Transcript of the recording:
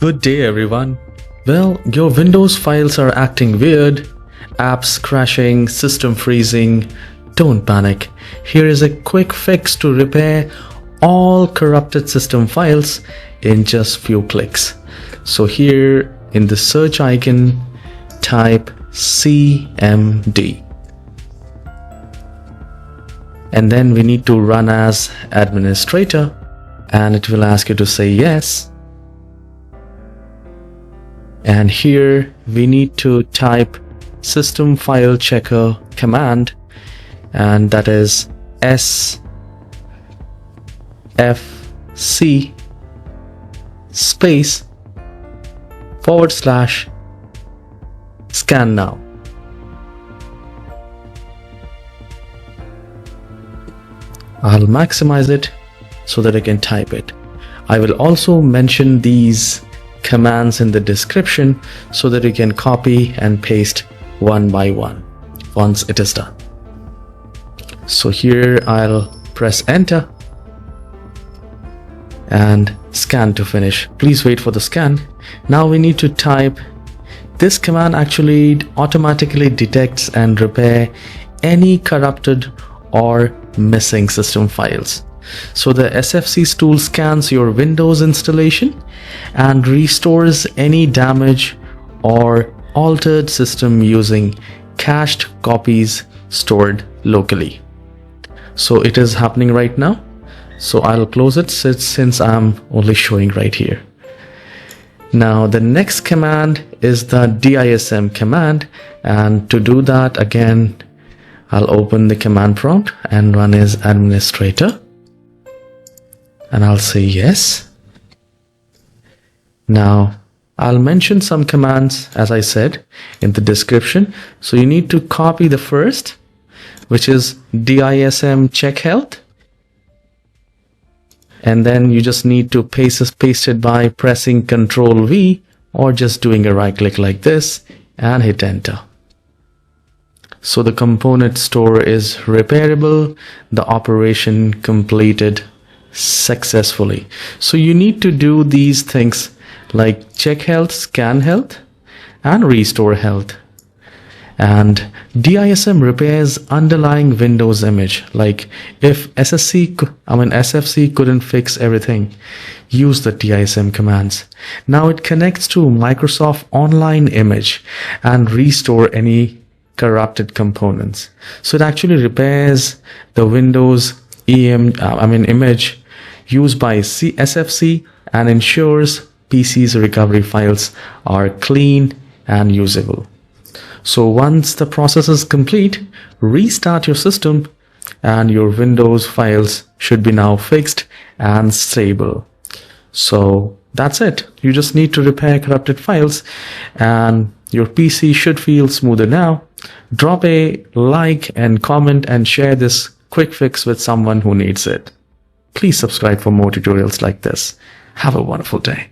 Good day everyone. Well, your Windows files are acting weird, apps crashing, system freezing. Don't panic. Here is a quick fix to repair all corrupted system files in just few clicks. So here in the search icon, type cmd. And then we need to run as administrator, and it will ask you to say yes. And here we need to type system file checker command, and that is sfc space / scan now. I'll maximize it so that I can type it. I will also mention these commands in the description so that you can copy and paste one by one once it is done. So here I'll press enter and scan to finish. Please wait for the scan. Now we need to type. This command actually automatically detects and repair any corrupted or missing system files. So the SFC tool scans your Windows installation and restores any damaged or altered system using cached copies stored locally. So it is happening right now. So I'll close it since I'm only showing right here. Now the next command is the DISM command, and to do that again I'll open the command prompt and run as administrator, and I'll say yes. Now I'll mention some commands as I said in the description. So you need to copy the first, which is DISM check health, and then you just need to paste it by pressing Ctrl V or just doing a right click like this and hit enter. So the component store is repairable, the operation completed successfully. So you need to do these things like check health, scan health, and restore health. And DISM repairs underlying Windows image. Like if SFC couldn't fix everything, use the DISM commands. Now it connects to Microsoft Online image and restore any corrupted components. So it actually repairs the Windows image used by SFC and ensures PC's recovery files are clean and usable. So once the process is complete, restart your system and your Windows files should be now fixed and stable. So that's it. You just need to repair corrupted files and your PC should feel smoother now. Drop a like and comment and share this quick fix with someone who needs it. Please subscribe for more tutorials like this. Have a wonderful day.